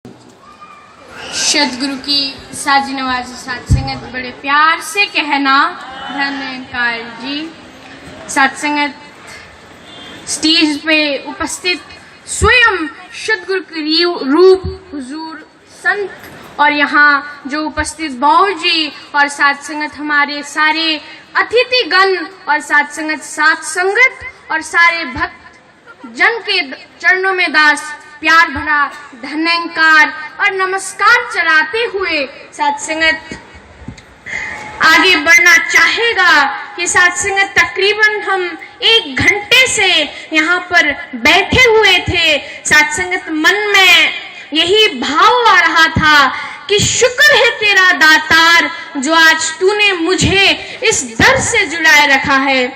सदगुरु की साजी नवाजी साथ संगत बड़े प्यार से कहना धन्यकार जी। साथ संगत स्टेज पे उपस्थित स्वयं सदगुरु के रूप हुजूर संत और यहाँ जो उपस्थित बाबू जी और साथ संगत हमारे सारे अतिथिगण और साथ संगत और सारे भक्त जन के चरणों में दास प्यार भरा धन्यकार और नमस्कार चढ़ाते हुए साथ संगत आगे बढ़ना चाहेगा कि साथ संगत तकरीबन हम 1 घंटे से यहाँ पर बैठे हुए थे। साथ संगत मन में यही भाव आ रहा था कि शुक्र है तेरा दातार जो आज तूने मुझे इस दर से जुड़ाए रखा है।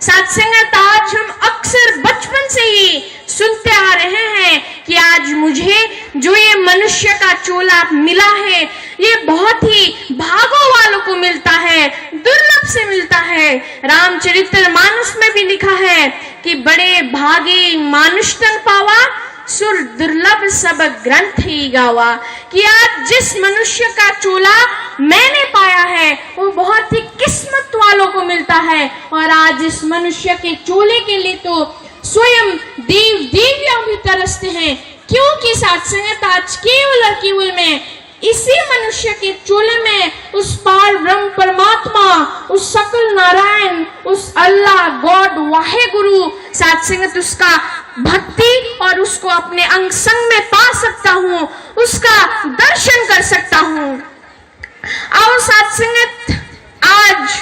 साथ संगत आज हम अक्सर बचपन से ही सुनते आ रहे हैं कि आज मुझे जो ये मनुष्य का चोला मिला है ये बहुत ही भागों वालों को मिलता है, दुर्लभ से मिलता है। रामचरितमानस में भी लिखा है कि बड़े भागे मानुष तन पावा सुर दुर्लभ सब ग्रंथ ही गावा। कि आज जिस मनुष्य का चोला मैंने पाया है वो बहुत ही किस्मत वालों को मिलता है। और आज इस मनुष्य के चोले के लिए तो स्वयं देव देवियां भी तरसते हैं, क्योंकि साथ संगत आज केवल और केवल मैं इसी मनुष्य के चोले में उस पार ब्रह्म परमात्मा, उस सकल नारायण, उस अल्लाह गॉड वाहे गुरु साथ संगत उसका भक्ति और उसको अपने अंग संग में पा सकता हूँ, उसका दर्शन कर सकता हूँ। और साथ संगत आज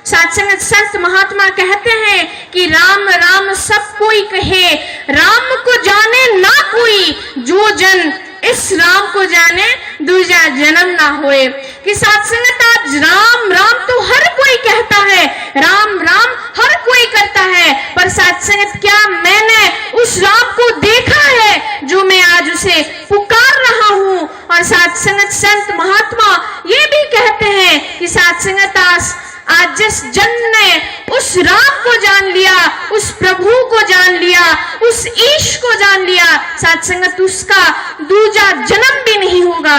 साथ संगत संत महात्मा कहते हैं कि राम राम सब कोई कहे, राम को जाने ना कोई, जो जन इस राम को जाने दूजा जन्म ना होए। कि साथ संगत आज राम राम तो हर कोई कहता है, राम राम हर कोई करता है, पर साथ संगत क्या मैंने उस राम को देखा है जो मैं आज उसे पुकार रहा हूँ। और साथ संगत संत महात्मा ये भी कहते हैं कि साथ संगत आज जिस जन ने उस राम को जान लिया, उस प्रभु को जान लिया, उस ईश को जान लिया, साथ संगत उसका दूजा जन्म भी नहीं होगा।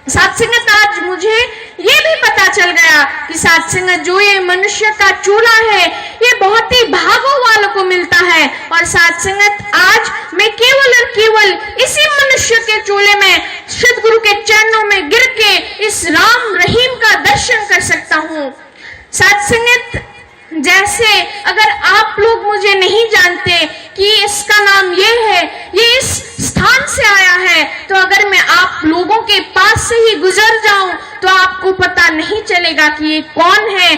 साथ संगत आज मुझे ये भी पता चल गया कि साथ संगत जो ये मनुष्य का चूल्हा है ये बहुत ही भागों वालों को मिलता है। और साथ संगत आज मैं केवल और केवल इसी मनुष्य के चूल्हे में सदगुरु के चरणों में गिर के इस राम रहीम का दर्शन कर सकता हूँ। साथ संगत जैसे अगर आप लोग मुझे नहीं जानते कि इसका नाम ये है, ये इस स्थान से आया है, तो अगर मैं आप लोगों के पास से ही गुजर जाऊं तो आपको पता नहीं चलेगा कि ये कौन है।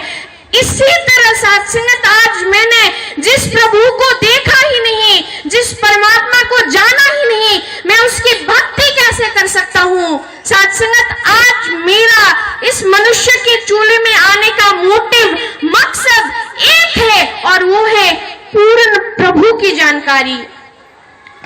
इसी तरह साथ संगत आज मैंने जिस प्रभु को देखा ही नहीं, जिस परमात्मा को जाना ही नहीं, मैं उसकी भक्ति कैसे कर सकता हूँ। साथ संगत आज मेरा इस मनुष्य के चूल्हे में आने का मोटिव मकसद एक है और वो है पूर्ण प्रभु की जानकारी।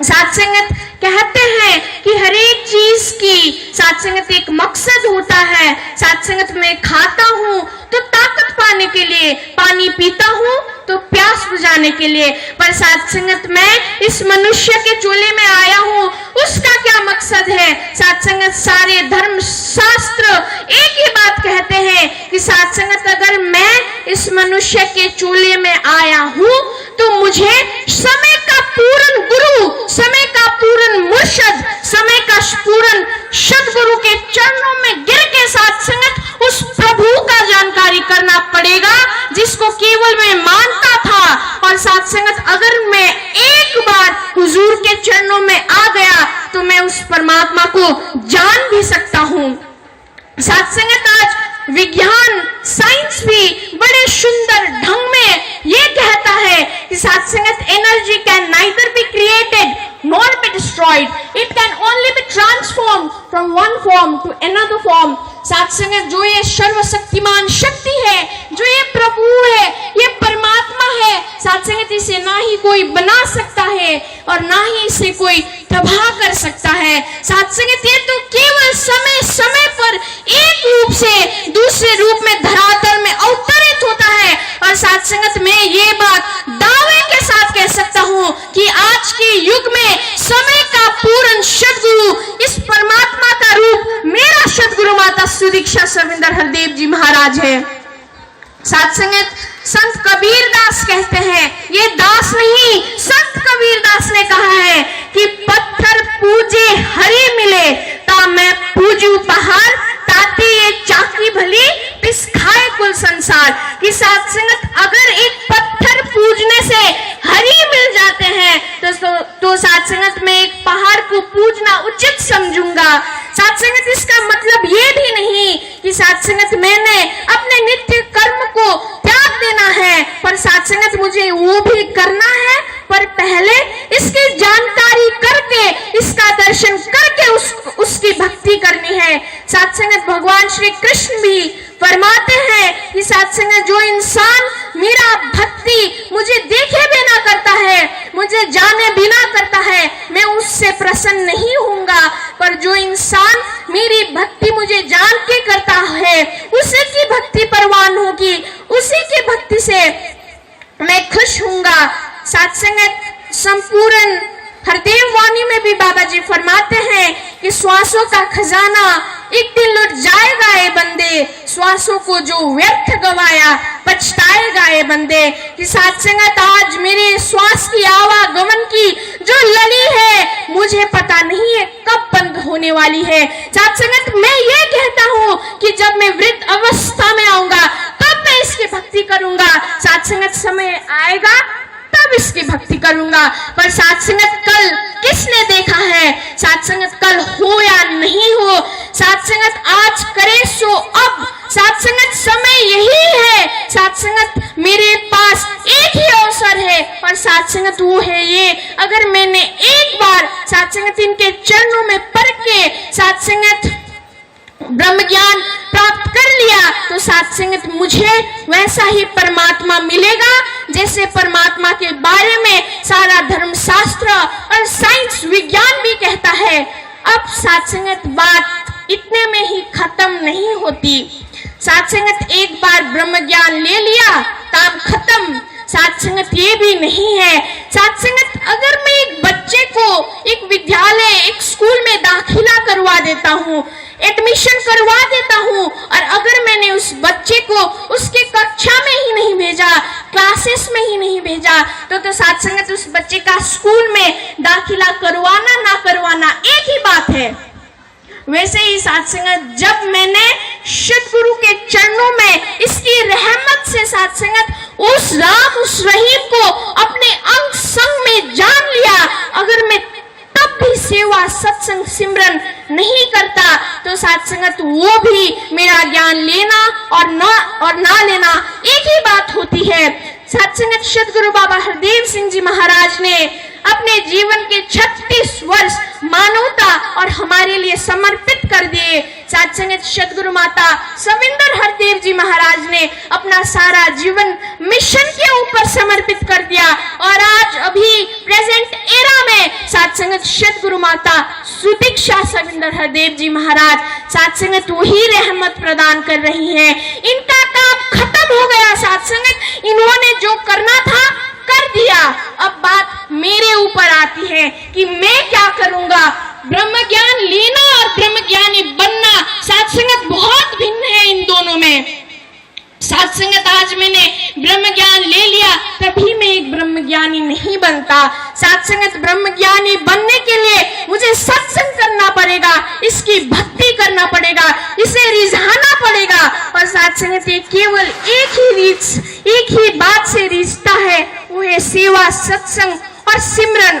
साथ संगत कहते हैं कि हर एक चीज की साथ संगत एक मकसद होता है। साथ संगत मैं खाता हूँ तो ताकत पाने के लिए, पानी पीता हूँ तो प्यास बुझाने के लिए, पर साथ संगत मैं इस मनुष्य के चूल्हे में आया हूँ उसका क्या मकसद है। साथ संगत सारे धर्म शास्त्र एक ही बात कहते हैं कि साथ संगत अगर मैं इस मनुष्य के चूल्हे में आया हूँ तो मुझे समय का पूर्ण गुरु, समय का पूर्ण मुर्शद, समय का पूर्ण सदगुरु के चरणों में गिर के साथ संगत उस प्रभु का जानकारी करना पड़ेगा जिसको केवल मैं मानता था। और साथ संगत अगर मैं एक बार हुजूर के चरणों में आ गया तो मैं उस परमात्मा को जान भी सकता हूँ। साथ संगत आज विज्ञान साइंस भी बड़े सुंदर ढंग में ये कहता है कि साथ संगत energy can neither be created nor be destroyed, it can only be transformed from one form to another form। साथ संगत जो ये सर्वशक्तिमान शक्ति है, जो ये प्रभु है, ये परमात्मा है, साथ संगत इसे ना ही कोई बना सकता है और ना ही इसे कोई तबाह कर सकता है। साथ संगत ये तो केवल समय समय पर एक रूप से दूसरे रूप में धरातल में अवतरित होता है। और साथ संगत मैं ये बात दावे के साथ कह सकता हूँ कि आज के युग में समय का पूर्ण सदगुरु इस परमात्मा सविंदर हरदेव जी महाराज है। साथ संगत संत कबीर दास कहते हैं, ये दास नहीं संत कबीर दास ने कहा है कि पत्थर पूजे हरि मिले ता मैं पूजू पहाड़, ताते ये चाकी भली पिस खाए कुल संसार। कि साथ संगत अगर एक पत्थर पूजने से हरि मिल जाते हैं तो साथ संगत मैं एक पहाड़ को पूजना उचित समझूंगा। साथ संगत इसका मतलब ये भी नहीं कि साथ संगत मैंने अपने नित्य कर्म को त्याग देना है, पर साथ संगत मुझे वो भी करना है, पर पहले इसकी जानकारी करके, इसका दर्शन करके उसकी भक्ति करनी है। साथ संगत भगवान श्री कृष्ण भी फरमाते हैं कि साथ संगत जो इंसान मेरा भक्ति मुझे देखे बिना करता है, मुझे जाने बिना करता है, मैं उससे प्रसन्न नहीं होऊंगा, पर जो इंसान मेरी भक्ति मुझे जान के करता है उसी की भक्ति परवान होगी, उसी की भक्ति से मैं खुश होऊंगा। साथ संगत संपूर्ण हरदेव वाणी में भी बाबा जी फरमाते हैं कि श्वासों का खजाना एक दिन लुट जाएगा ए बंदे, श्वासों को जो व्यर्थ गवाया पछताएगा ए बंदे। कि साथ संगत आज मेरे श्वास की आवागमन की जो लड़ी है मुझे पता नहीं है कब बंद होने वाली है। साथ संगत मैं ये कहता हूँ कि जब मैं वृद्ध अवस्था में आऊंगा तब मैं इसकी भक्ति करूंगा। साथ संगत समय आएगा तब इसकी भक्ति करूंगा। पर साथ संगत कल किसने देखा है, साथ संगत कल हो या नहीं हो, साथ संगत आज करे सो अब, साथ संगत समय यही है। साथ संगत मेरे पास एक ही अवसर है और साथ संगत वो है ये, अगर मैंने एक बार साथ संगत इनके चरणों में पड़ के साथ संगत ब्रह्म ज्ञान प्राप्त कर लिया तो साथ संगत मुझे वैसा ही परमात्मा मिलेगा जैसे परमात्मा के बारे में सारा धर्मशास्त्र और साइंस विज्ञान भी कहता है। अब साथ संगत बात इतने में ही खत्म नहीं होती। साथ संगत एक बार ब्रह्म ज्ञान ले लिया काम खत्म। साथ संगत ये भी नहीं है। साथ संगत अगर मैं एक बच्चे को एक विद्यालय एक स्कूल में दाखिला करवा देता हूँ, एडमिशन करवा देता हूँ, और अगर मैंने उस बच्चे को उसके कक्षा में ही नहीं भेजा, क्लासेस में ही नहीं भेजा, तो साथ संगत उस बच्चे का स्कूल में दाखिला करवाना ना करवाना एक ही बात है। वैसे ही साथ संगत जब मैंने सद्गुरु के चरणों में इसकी रहमत से साथ संगत उस राम उस रहीम को अपने अंग संग में जान लिया, अगर मैं तब भी सेवा सत्संग सिमरन नहीं करता तो साथ संगत वो भी मेरा ज्ञान लेना और ना लेना एक ही बात होती है। साथ संगत सद्गुरु बाबा हरदेव सिंह जी महाराज ने अपने जीवन के 36 वर्ष मानवता और हमारे लिए समर्पित कर दिए। साथ संगत सद्गुरु माता सविंदर हरदेव जी महाराज ने अपना सारा जीवन मिशन के ऊपर समर्पित कर दिया, और आज अभी प्रेजेंट एरा में साथ संगत सद्गुरु माता सुदीक्षा सविंदर हरदेव जी महाराज साथ संगत वही रहमत प्रदान कर रही हैं। इनका काम खत्म हो गया। साथ संगत इन्होंने जो करना था कर दिया। अब बात मेरे ऊपर आती है कि मैं क्या करूंगा। ब्रह्म ज्ञान लेना और ब्रह्म ज्ञानी बनना साथ संगत बहुत भिन्न है इन दोनों में। साथ संगत आज मैंने ब्रह्म ज्ञान ले लिया तभी मैं एक ब्रह्म ज्ञानी नहीं बनता। साथ संगत ब्रह्म ज्ञानी बनने के लिए मुझे सत्संग करना पड़ेगा, इसकी भक्ति करना पड़ेगा, इसे रिझाना पड़ेगा। और साथ संगत ये केवल एक ही बात से रिश्ता है, वो है सेवा सत्संग और सिमरन।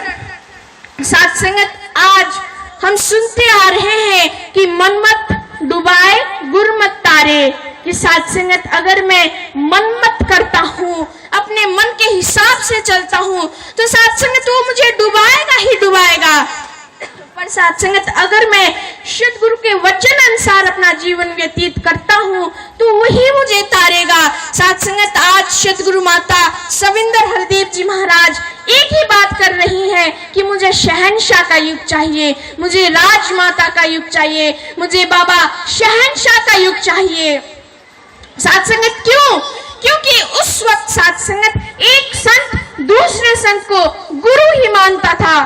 साथ संगत आज हम सुनते आ रहे हैं कि मन मत डुबाए गुर मत तारे। कि साथ संगत अगर मैं मन मत करता हूँ, अपने मन के हिसाब से चलता हूँ, तो साथ संगत वो मुझे डुबाएगा ही डुबाएगा। पर साथ संगत अगर मैं सद्गुरु के वचन अनुसार अपना जीवन व्यतीत करता हूँ तो वही मुझे तारेगा। साथ संगत आज सद्गुरु माता सविंदर हरदेव जी महाराज एक ही बात कर रही हैं कि मुझे शहंशाह का युग चाहिए, मुझे राजमाता का युग चाहिए, मुझे बाबा शहंशाह का युग चाहिए। साथ संगत क्यों? क्योंकि उस वक्त साथ संगत एक संत दूसरे संत को गुरु ही मानता था,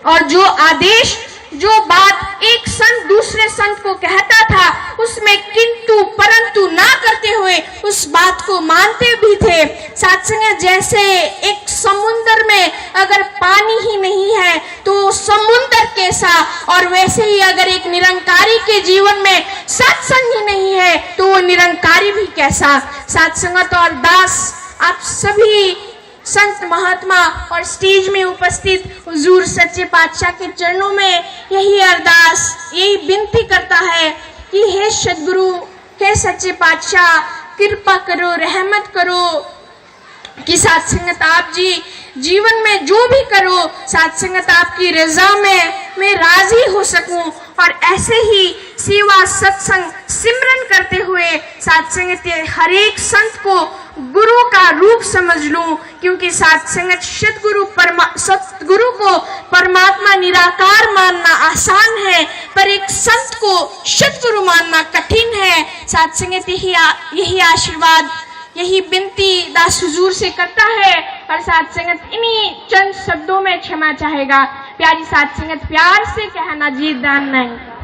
और जो आदेश जो बात एक संत दूसरे संत को कहता था उसमें किंतु परंतु ना करते हुए उस बात को मानते भी थे। साथ संगत, जैसे एक समुद्र में अगर पानी ही नहीं है तो समुद्र कैसा, और वैसे ही अगर एक निरंकारी के जीवन में सत्संग ही नहीं है तो वो निरंकारी भी कैसा। साथ संगत और दास, आप सभी संत महात्मा और स्टेज में उपस्थित हुजूर सच्चे पातशाह के चरणों में यही अरदास, यही विनती करता है कि हे सदगुरु, हे सच्चे पातशाह, कृपा करो, रहमत करो कि साथ संगत आप जी जीवन में जो भी करो, साथ संगत आपकी रजा में मैं राजी हो सकूं, और ऐसे ही सेवा सत्संग सिमरन करते हुए साथ संगत हर एक संत को गुरु का रूप समझ लूं, क्योंकि साथ संगत सतगुरु को परमात्मा निराकार मानना आसान है, पर एक संत को सतगुरु मानना कठिन है। साथ संगत यही आशीर्वाद, यही विनती दास हुजूर से करता है, और साथ संगत इन्हीं चंद शब्दों में क्षमा चाहेगा। प्यारी साथ संगत, प्यार से कहना जी दान नहीं।